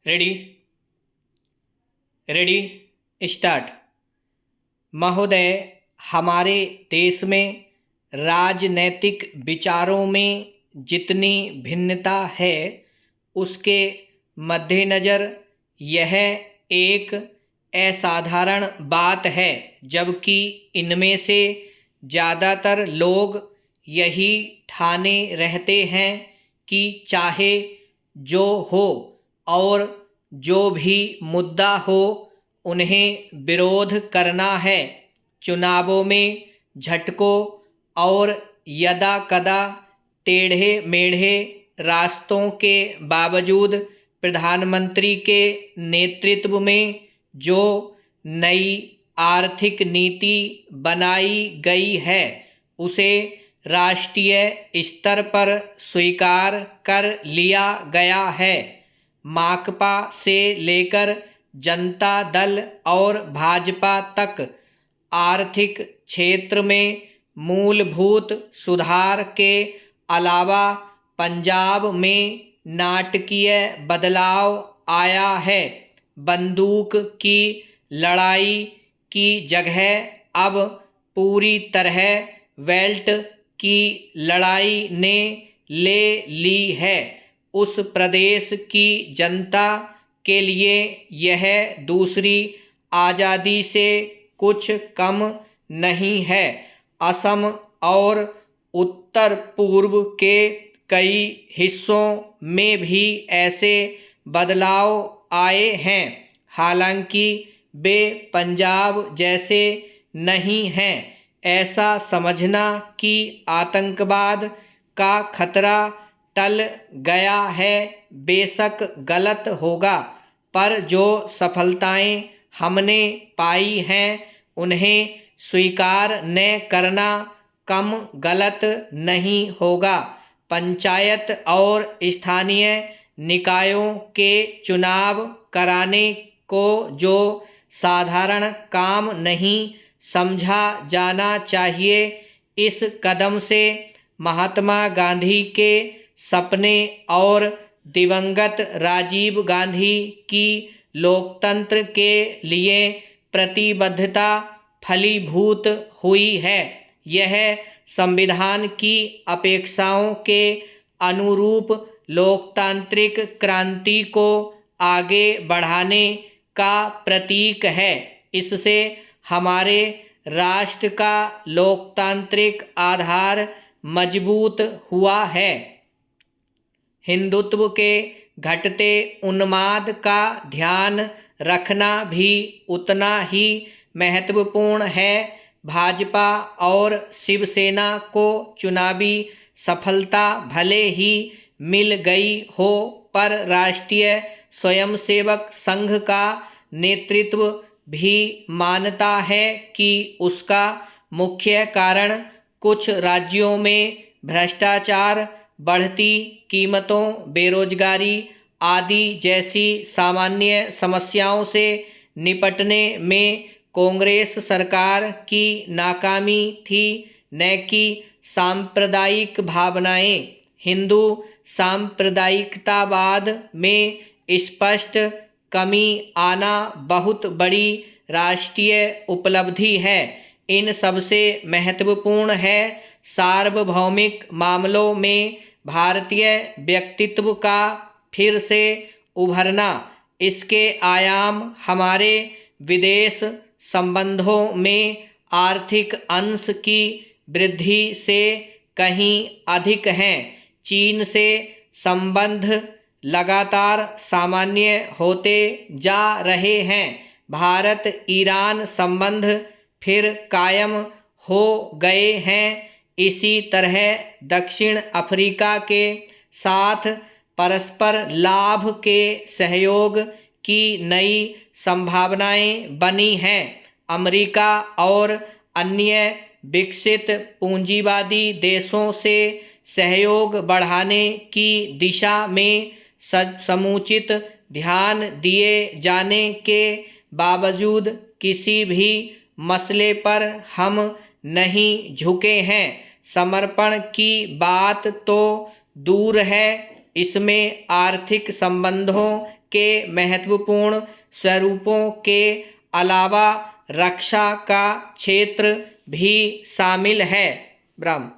Ready ready start. महोदय, हमारे देश में राजनैतिक विचारों में जितनी भिन्नता है उसके मद्देनज़र यह एक असाधारण बात है, जबकि इनमें से ज़्यादातर लोग यही ठाने रहते हैं कि चाहे जो हो और जो भी मुद्दा हो उन्हें विरोध करना है। चुनावों में झटकों और यदाकदा टेढ़े मेढ़े रास्तों के बावजूद प्रधानमंत्री के नेतृत्व में जो नई आर्थिक नीति बनाई गई है उसे राष्ट्रीय स्तर पर स्वीकार कर लिया गया है। माकपा से लेकर जनता दल और भाजपा तक आर्थिक क्षेत्र में मूलभूत सुधार के अलावा पंजाब में नाटकीय बदलाव आया है। बंदूक की लड़ाई की जगह अब पूरी तरह बेल्ट की लड़ाई ने ले ली है। उस प्रदेश की जनता के लिए यह दूसरी आज़ादी से कुछ कम नहीं है। असम और उत्तर पूर्व के कई हिस्सों में भी ऐसे बदलाव आए हैं, हालांकि वे पंजाब जैसे नहीं हैं। ऐसा समझना कि आतंकवाद का खतरा टल गया है बेशक गलत होगा, पर जो सफलताएं हमने पाई हैं उन्हें स्वीकार न करना कम गलत नहीं होगा। पंचायत और स्थानीय निकायों के चुनाव कराने को जो साधारण काम नहीं समझा जाना चाहिए, इस कदम से महात्मा गांधी के सपने और दिवंगत राजीव गांधी की लोकतंत्र के लिए प्रतिबद्धता फलीभूत हुई है। यह संविधान की अपेक्षाओं के अनुरूप लोकतांत्रिक क्रांति को आगे बढ़ाने का प्रतीक है। इससे हमारे राष्ट्र का लोकतांत्रिक आधार मजबूत हुआ है। हिंदुत्व के घटते उन्माद का ध्यान रखना भी उतना ही महत्वपूर्ण है। भाजपा और शिवसेना को चुनावी सफलता भले ही मिल गई हो, पर राष्ट्रीय स्वयंसेवक संघ का नेतृत्व भी मानता है कि उसका मुख्य कारण कुछ राज्यों में भ्रष्टाचार, बढ़ती कीमतों, बेरोजगारी आदि जैसी सामान्य समस्याओं से निपटने में कांग्रेस सरकार की नाकामी थी, न कि सांप्रदायिक भावनाएं। हिंदू सांप्रदायिकतावाद में स्पष्ट कमी आना बहुत बड़ी राष्ट्रीय उपलब्धि है। इन सबसे महत्वपूर्ण है सार्वभौमिक मामलों में भारतीय व्यक्तित्व का फिर से उभरना। इसके आयाम हमारे विदेश संबंधों में आर्थिक अंश की वृद्धि से कहीं अधिक हैं। चीन से संबंध लगातार सामान्य होते जा रहे हैं। भारत ईरान संबंध फिर कायम हो गए हैं। इसी तरह दक्षिण अफ्रीका के साथ परस्पर लाभ के सहयोग की नई संभावनाएं बनी हैं। अमेरिका और अन्य विकसित पूंजीवादी देशों से सहयोग बढ़ाने की दिशा में समुचित ध्यान दिए जाने के बावजूद किसी भी मसले पर हम नहीं झुके हैं। समर्पण की बात तो दूर है, इसमें आर्थिक संबंधों के महत्वपूर्ण स्वरूपों के अलावा रक्षा का क्षेत्र भी शामिल है। ब्रह्म